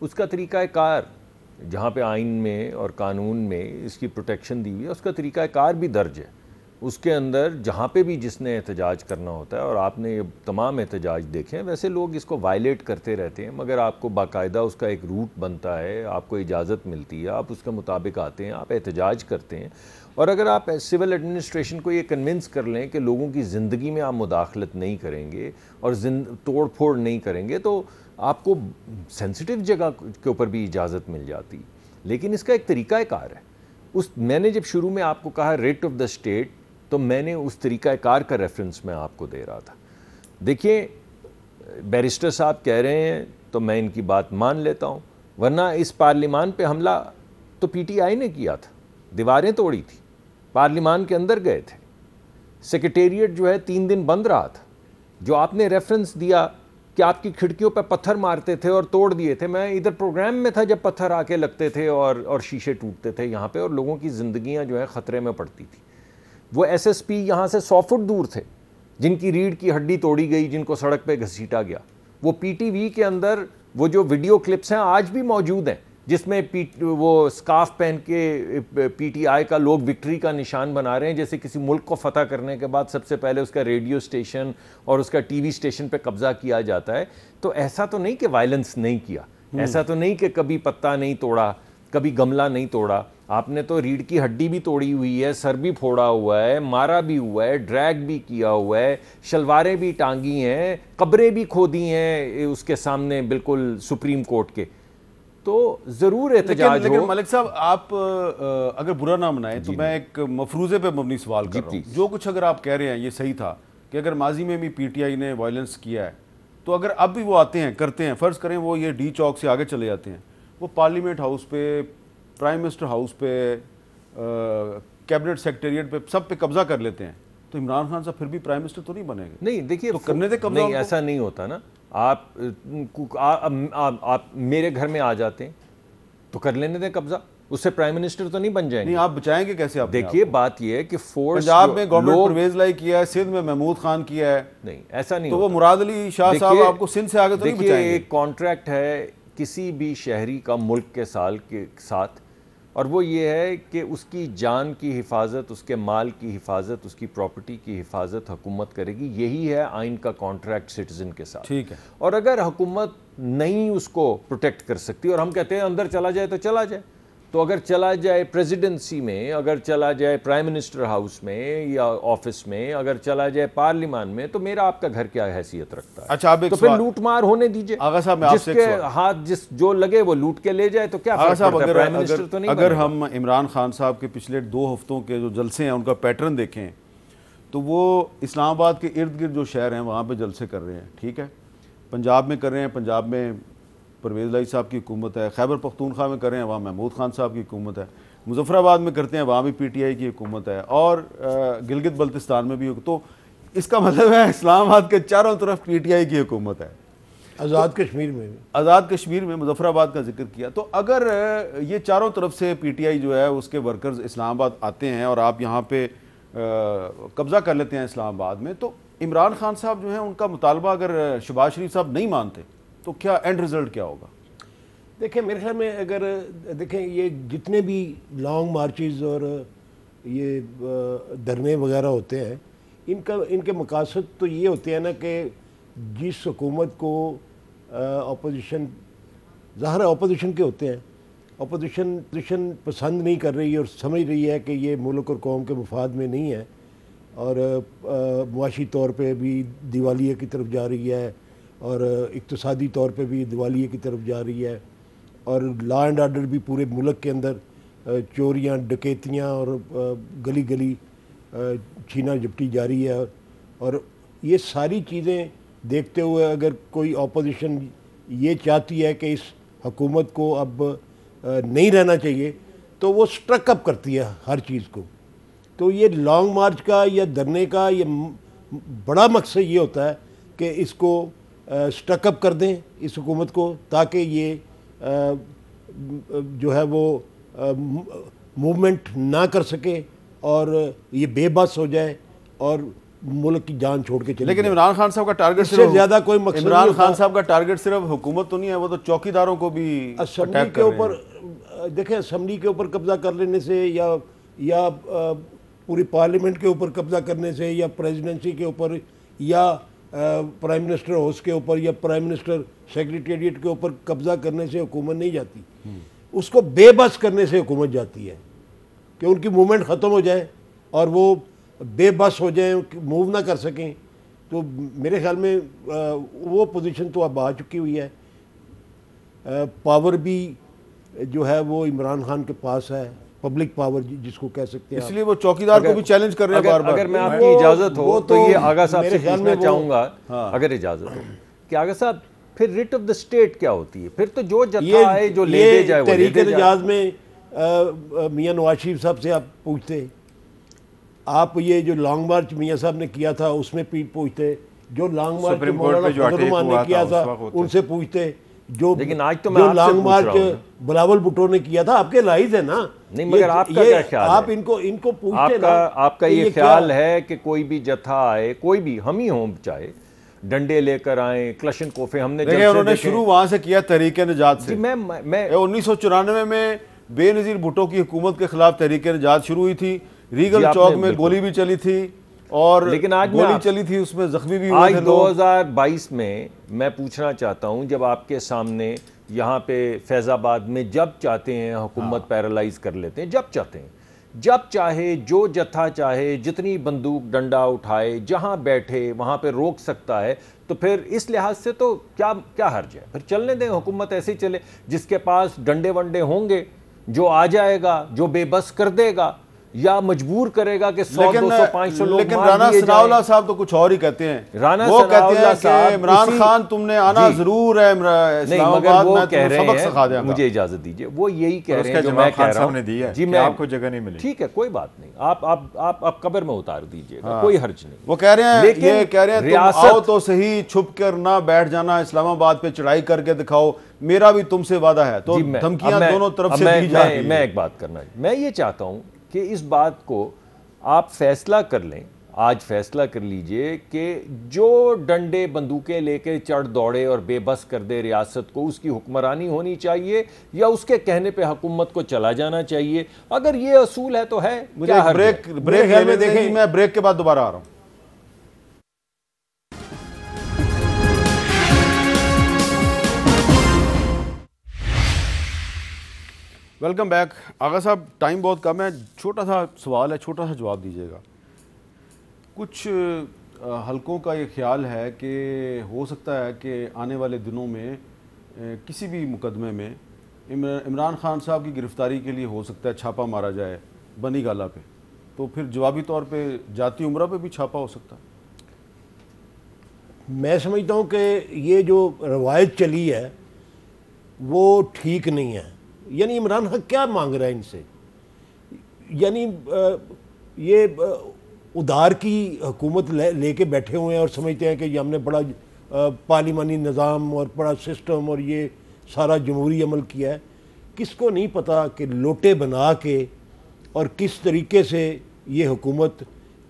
اس کا طریقہ کار جہاں پہ آئین میں اور قانون میں اس کی پروٹیکشن دی ہوئی ہے اس کا طریقہ کار بھی درج ہے. اس کے اندر جہاں پہ بھی جس نے احتجاج کرنا ہوتا ہے, اور آپ نے یہ تمام احتجاج دیکھے ہیں, ویسے لوگ اس کو وائلیٹ کرتے رہتے ہیں مگر آپ کو باقاعدہ اس کا ایک روٹ بنتا ہے, آپ کو اجازت ملتی ہے, آپ اس کے مطابق آتے ہیں, آپ احتجاج کرتے ہیں. اور اگر آپ سول ایڈمنسٹریشن کو یہ کنونس کر لیں کہ لوگوں کی زندگی میں آپ مداخلت نہیں کریں گے اور توڑ پھوڑ نہیں کریں گے تو آپ کو سینسٹیو جگہ کے اوپر بھی اجازت مل جاتی. لیکن اس کا ایک طریقہ کار ہے. میں نے جب شروع میں آپ کو کہا ریٹ آف دا اسٹیٹ تو میں نے اس طریقہ کار کا ریفرنس میں آپ کو دے رہا تھا. دیکھیے بیرسٹر صاحب کہہ رہے ہیں تو میں ان کی بات مان لیتا ہوں, ورنہ اس پارلیمان پہ حملہ تو پی ٹی آئی نے کیا تھا, دیواریں توڑی تھی, پارلیمان کے اندر گئے تھے, سیکریٹریٹ جو ہے 3 دن بند رہا تھا. جو آپ نے ریفرنس دیا کہ آپ کی کھڑکیوں پہ پتھر مارتے تھے اور توڑ دیے تھے, میں ادھر پروگرام میں تھا جب پتھر آ کے لگتے تھے اور شیشے ٹوٹتے تھے یہاں پہ اور لوگوں کی زندگیاں جو ہے خطرے میں پڑتی تھی. وہ ایس ایس پی یہاں سے 100 فٹ دور تھے جن کی ریڑھ کی ہڈی توڑی گئی, جن کو سڑک پہ گھسیٹا گیا. وہ پی ٹی وی کے اندر وہ جو ویڈیو کلپس ہیں آج بھی موجود ہیں جس میں وہ سکارف پہن کے پی ٹی آئی کا لوگ وکٹری کا نشان بنا رہے ہیں, جیسے کسی ملک کو فتح کرنے کے بعد سب سے پہلے اس کا ریڈیو اسٹیشن اور اس کا ٹی وی اسٹیشن پہ قبضہ کیا جاتا ہے. تو ایسا تو نہیں کہ وائلنس نہیں کیا, ایسا تو نہیں کہ کبھی پتا نہیں توڑا, کبھی گملہ نہیں توڑا. آپ نے تو ریڑھ کی ہڈی بھی توڑی ہوئی ہے, سر بھی پھوڑا ہوا ہے, مارا بھی ہوا ہے, ڈریگ بھی کیا ہوا ہے, شلواریں بھی ٹانگی ہیں, قبریں بھی کھودی ہیں اس کے سامنے بالکل سپریم کورٹ کے. تو ضرور احتجاج ہو. لیکن ملک صاحب آپ اگر برا نہ منائیں تو میں ایک مفروضے پہ مبنی سوال کر رہا ہوں. جو کچھ اگر آپ کہہ رہے ہیں یہ صحیح تھا کہ اگر ماضی میں بھی پی ٹی آئی نے وائلنس کیا ہے تو اگر اب بھی وہ آتے ہیں کرتے ہیں, فرض کریں وہ یہ ڈی چوک سے آگے چلے جاتے ہیں, وہ پارلیمنٹ ہاؤس پہ, پرائم منسٹر ہاؤس پہ, کیبنٹ سیکریٹریٹ پہ, سب پہ قبضہ کر لیتے ہیں, تو عمران خان صاحب پھر بھی پرائم منسٹر تو نہیں بنے گے؟ نہیں دیکھیے تو کرنے دے قبضہ. نہیں ایسا نہیں ہوتا نا. آپ میرے گھر میں آ جاتے ہیں تو کر لینے دیں قبضہ, اس سے پرائم منسٹر تو نہیں بن جائیں گے. نہیں آپ بچائیں گے کیسے؟ آپ دیکھیے بات یہ ہے کہ فورس پنجاب میں گورنمنٹ پرویز لائی کیا ہے, سندھ میں محمود خان کیا ہے, نہیں ایسا نہیں تو وہ مراد علی شاہ صاحب آپ کو سندھ سے آگے تو نہیں بچائیں گے. ایک کانٹریکٹ ہے کسی بھی شہری کا ملک کے سال کے ساتھ, اور وہ یہ ہے کہ اس کی جان کی حفاظت, اس کے مال کی حفاظت, اس کی پراپرٹی کی حفاظت حکومت کرے گی. یہی ہے آئین کا کانٹریکٹ سٹیزن کے ساتھ. ٹھیک ہے. اور اگر حکومت نہیں اس کو پروٹیکٹ کر سکتی اور ہم کہتے ہیں اندر چلا جائے تو چلا جائے, تو اگر چلا جائے پریزیڈنسی میں, اگر چلا جائے پرائم منسٹر ہاؤس میں یا آفس میں, اگر چلا جائے پارلیمان میں, تو میرا آپ کا گھر کیا حیثیت رکھتا ہے؟ اچھا تو پھر لوٹ مار ہونے دیجئے. آغا صاحب میں آپ سے جس کے ہاتھ جس جو لگے وہ لوٹ کے لے جائے تو کیا فرق پڑتا ہے؟ پرائم منسٹر تو نہیں. اگر ہم عمران خان صاحب کے پچھلے 2 ہفتوں کے جو جلسے ہیں ان کا پیٹرن دیکھیں تو وہ اسلام آباد کے ارد گرد جو شہر ہیں وہاں پہ جلسے کر رہے ہیں, ٹھیک ہے, پنجاب میں کر رہے ہیں, پنجاب میں پرویز لائی صاحب کی حکومت ہے, خیبر پختونخوا میں کر رہے ہیں وہاں محمود خان صاحب کی حکومت ہے, مظفر آباد میں کرتے ہیں وہاں بھی پی ٹی آئی کی حکومت ہے, اور گلگت بلتستان میں بھی. تو اس کا مطلب ہے اسلام آباد کے چاروں طرف پی ٹی آئی کی حکومت ہے. آزاد کشمیر میں بھی, آزاد کشمیر میں مظفر آباد کا ذکر کیا. تو اگر یہ چاروں طرف سے پی ٹی آئی جو ہے اس کے ورکرز اسلام آباد آتے ہیں اور آپ یہاں پہ قبضہ کر لیتے ہیں اسلام آباد میں, تو عمران خان صاحب جو ہیں ان کا مطالبہ اگر شہباز شریف صاحب نہیں مانتے تو کیا اینڈ رزلٹ کیا ہوگا؟ دیکھیں میرے خیال میں اگر دیکھیں یہ جتنے بھی لانگ مارچز اور یہ دھرنے وغیرہ ہوتے ہیں ان کے مقاصد تو یہ ہوتے ہیں نا کہ جس حکومت کو اپوزیشن ظاہر اپوزیشن کے ہوتے ہیں اپوزیشن پسند نہیں کر رہی اور سمجھ رہی ہے کہ یہ ملک اور قوم کے مفاد میں نہیں ہے، اور معاشی طور پہ بھی دیوالیے کی طرف جا رہی ہے، اور اقتصادی طور پہ بھی دیوالیے کی طرف جا رہی ہے، اور لا اینڈ آرڈر بھی پورے ملک کے اندر چوریاں، ڈکیتیاں اور گلی گلی چھینا جھپٹی جاری ہے. اور یہ ساری چیزیں دیکھتے ہوئے اگر کوئی اپوزیشن یہ چاہتی ہے کہ اس حکومت کو اب نہیں رہنا چاہیے تو وہ سٹرک اپ کرتی ہے ہر چیز کو. تو یہ لانگ مارچ کا یا دھرنے کا یہ بڑا مقصد یہ ہوتا ہے کہ اس کو سٹرک اپ کر دیں اس حکومت کو، تاکہ یہ جو ہے وہ موومنٹ نہ کر سکے اور یہ بے بس ہو جائے اور ملک کی جان چھوڑ کے چلے. لیکن عمران خان صاحب کا ٹارگٹ سے زیادہ کوئی مقصد نہیں. عمران خان صاحب کا ٹارگٹ صرف حکومت تو نہیں ہے، وہ تو چوکیداروں کو بھی اسمبلی کے اوپر دیکھیں، اسمبلی کے اوپر قبضہ کر لینے سے یا پوری پارلیمنٹ کے اوپر قبضہ کرنے سے یا پریزیڈنسی کے اوپر یا پرائم منسٹر ہاؤس کے اوپر یا پرائم منسٹر سیکریٹریٹ کے اوپر قبضہ کرنے سے حکومت نہیں جاتی. اس کو بے بس کرنے سے حکومت جاتی ہے کہ ان کی موومنٹ ختم ہو جائے اور وہ بے بس ہو جائیں، موو نہ کر سکیں. تو میرے خیال میں وہ پوزیشن تو اب آ چکی ہوئی ہے. پاور بھی جو ہے وہ عمران خان کے پاس ہے، پبلک پاور جس کو کہہ سکتے ہیں. اس لیے وہ چوکیدار کو بھی چیلنج کر رہے ہیں بار بار. اگر میں آپ کی اجازت ہو تو یہ آغا صاحب سے پوچھنا چاہوں گا، اگر اجازت ہو کہ آغا صاحب پھر ریٹ آف دا اسٹیٹ کیا ہوتی ہے؟ پھر تو جو جتھا ہے جو لے دے جائے وہ لے دے جائے. تحریک نجات میں میاں نواز شریف صاحب سے آپ پوچھتے، آپ یہ جو لانگ مارچ میاں صاحب نے کیا تھا اس میں پوچھتے، جو لانگ مارچ مولانا فضل الرحمان نے کیا تھا ان سے پوچھتے، جو لانگ مارچ بلاول بھٹو نے کیا تھا. آپ کے لائز ہے نا. نہیں مگر آپ کا کیا خیال ہے؟ آپ ان کو پوچھتے نا. آپ کا یہ خیال ہے کہ کوئی بھی جتھا آئے، کوئی بھی، ہم ہی ہوں چاہے، ڈنڈے لے کر آئیں، کلشن کوفے، ہم نے دیکھیں انہوں نے شروع وہاں سے کیا تحریک نجات سے. میں 1994 میں بے نظیر بھٹو کی حکومت کے خلاف تحریک نجات شروع ہوئی تھی. ریگل چوک میں گولی بھی چلی تھی اور لیکن آج گولی چلی تھی، اس میں زخمی بھی ہوئے آج تھے لوگ. 2022 میں پوچھنا چاہتا ہوں، جب آپ کے سامنے یہاں پہ فیض آباد میں جب چاہتے ہیں حکومت پیرالائز کر لیتے ہیں، جب چاہتے ہیں، جب چاہے جو جتھا چاہے جتنی بندوق ڈنڈا اٹھائے جہاں بیٹھے وہاں پہ روک سکتا ہے. تو پھر اس لحاظ سے تو کیا حرج ہے؟ پھر چلنے دیں، حکومت ایسے ہی چلے. جس کے پاس ڈنڈے ونڈے ہوں گے، جو آ جائے گا، جو بے بس کر دے گا یا مجبور کرے گا کہ 100 200 500 لوگ لیکن رانا ثناء اللہ صاحب تو کچھ اور ہی کہتے ہیں. وہ کہتے ہیں کہ عمران خان تم نے آنا ضرور ہے اسلام آباد میں، تم سبق سکھا دیں. مجھے اجازت دیجئے، وہ یہی کہہ رہے ہیں جو میں کہہ رہا ہوں. جی میں آپ کو جگہ نہیں ملی. ٹھیک ہے، کوئی بات نہیں، آپ قبر میں اتار دیجئے گا، کوئی حرج نہیں. وہ کہہ رہے ہیں، یہ کہہ رہے ہیں تم آؤ تو صحیح، چھپ کر نہ بیٹھ جانا، اسلام آباد پہ چڑھائی کر کے دکھاؤ، میرا بھی تم سے وعدہ ہے. تو دھمکیاں دونوں طرف سے دی جا رہی ہیں. میں ایک بات کرنا، میں یہ چاہتا ہوں کہ اس بات کو آپ فیصلہ کر لیں، آج فیصلہ کر لیجئے کہ جو ڈنڈے بندوقیں لے کے چڑھ دوڑے اور بے بس کر دے ریاست کو، اس کی حکمرانی ہونی چاہیے یا اس کے کہنے پہ حکومت کو چلا جانا چاہیے؟ اگر یہ اصول ہے تو ہے. مجھے بریک میں دیکھیں، میں بریک کے بعد دوبارہ آ رہا ہوں. Welcome back. آغا صاحب ٹائم بہت کم ہے، چھوٹا سا سوال ہے، چھوٹا سا جواب دیجیے گا. کچھ حلقوں کا یہ خیال ہے کہ ہو سکتا ہے کہ آنے والے دنوں میں کسی بھی مقدمے میں عمران خان صاحب کی گرفتاری کے لیے ہو سکتا ہے چھاپا مارا جائے بنی گالہ پہ، تو پھر جوابی طور پہ جاتی عمرہ پہ بھی چھاپا ہو سکتا ہے. میں سمجھتا ہوں کہ یہ جو روایت چلی ہے وہ ٹھیک نہیں ہے. یعنی عمران خان کیا مانگ رہا ہے ان سے؟ یعنی یہ ادار کی حکومت لے کے بیٹھے ہوئے ہیں اور سمجھتے ہیں کہ یہ ہم نے بڑا پارلیمانی نظام اور بڑا سسٹم اور یہ سارا جمہوری عمل کیا ہے. کس کو نہیں پتا کہ لوٹے بنا کے اور کس طریقے سے یہ حکومت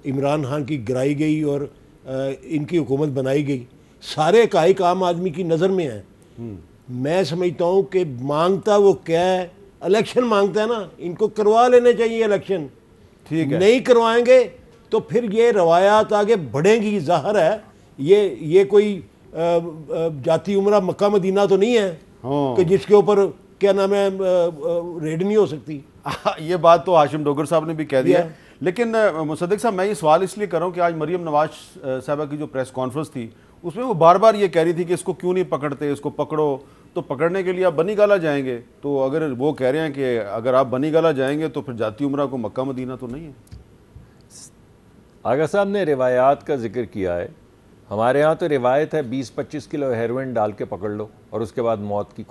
عمران خان کی گرائی گئی اور ان کی حکومت بنائی گئی. سارے حقائق عام آدمی کی نظر میں ہیں. میں سمجھتا ہوں کہ مانگتا وہ کیا ہے، الیکشن مانگتا ہے نا. ان کو کروا لینے چاہیے الیکشن. ٹھیک ہے، نہیں کروائیں گے تو پھر یہ روایات آگے بڑھیں گی. ظاہر ہے یہ کوئی جاتی عمرہ مکہ مدینہ تو نہیں ہے کہ جس کے اوپر کیا نام ہے ریڈ نہیں ہو سکتی؟ یہ بات تو ہاشم ڈوگر صاحب نے بھی کہہ دیا، لیکن مصدق صاحب میں یہ سوال اس لیے کر رہا ہوں کہ آج مریم نواز صاحبہ کی جو پریس کانفرنس تھی اس میں وہ بار بار یہ کہہ رہی تھی کہ اس کو کیوں نہیں پکڑتے، اس کو پکڑو، تو پکڑنے کے لیے آپ بنی گالہ جائیں گے، تو اگر وہ کہہ رہے ہیں کہ اگر آپ بنی گالہ جائیں گے تو پھر جاتی عمرہ کو مکہ مدینہ تو نہیں ہے؟ آغا صاحب نے روایات کا ذکر کیا ہے، ہمارے ہاں تو روایت ہے 20-25 کلو ہیروئن ڈال کے پکڑ لو اور اس کے بعد موت کی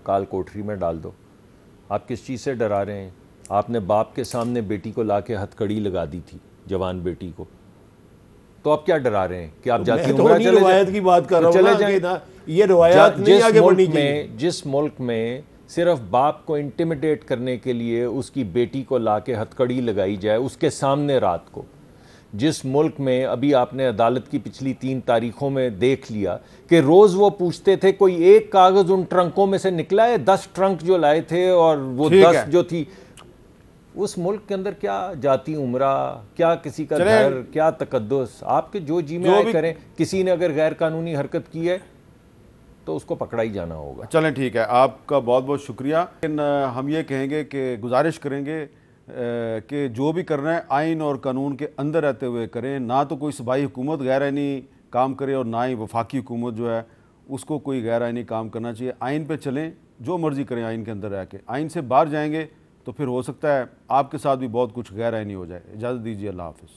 کال کوٹری میں ڈال دو۔ آپ کس چیز سے ڈرا رہے ہیں؟ آپ نے باپ کے سامنے بیٹی کو لا کے ہتھ کڑی لگا دی تھی، جوان بیٹی کو، تو آپ کیا ڈرا رہے ہیں کہ آپ جاتی عمرہ چلے روایت کی بات کر رہا ہوں نا، یہ روایات نہیں آگے بڑھنی چاہیے۔ جس ملک میں صرف باپ کو انٹیمیڈیٹ کرنے کے لیے اس کی بیٹی کو لا کے ہتھ کڑی لگائی جائے اس کے سامنے رات کو، جس ملک میں ابھی آپ نے عدالت کی پچھلی 3 تاریخوں میں دیکھ لیا کہ روز وہ پوچھتے تھے کوئی ایک کاغذ ان ٹرنکوں میں سے نکلا ہے، 10 ٹرنک جو لائے تھے اور وہ 10 جو تھی، اس ملک کے اندر کیا جاتی عمرہ، کیا کسی کا گھر، کیا تقدس، آپ کے جو جی میں آئے کریں۔ کسی نے اگر غیر قانونی حرکت کی ہے تو اس کو پکڑا ہی جانا ہوگا۔ چلیں ٹھیک ہے، آپ کا بہت بہت شکریہ، لیکن ہم یہ کہیں گے کہ گزارش کریں گے کہ جو بھی کر رہے ہیں آئین اور قانون کے اندر رہتے ہوئے کریں، نہ تو کوئی صوبائی حکومت غیر آئینی کام کرے اور نہ ہی وفاقی حکومت جو ہے اس کو کوئی غیر آئینی کام کرنا چاہیے۔ آئین پہ چلیں، جو مرضی کریں آئین کے اندر رہ کے، آئین سے باہر جائیں گے تو پھر ہو سکتا ہے آپ کے ساتھ بھی بہت کچھ غیر آئینی ہو جائے۔ اجازت دیجیے، اللہ حافظ۔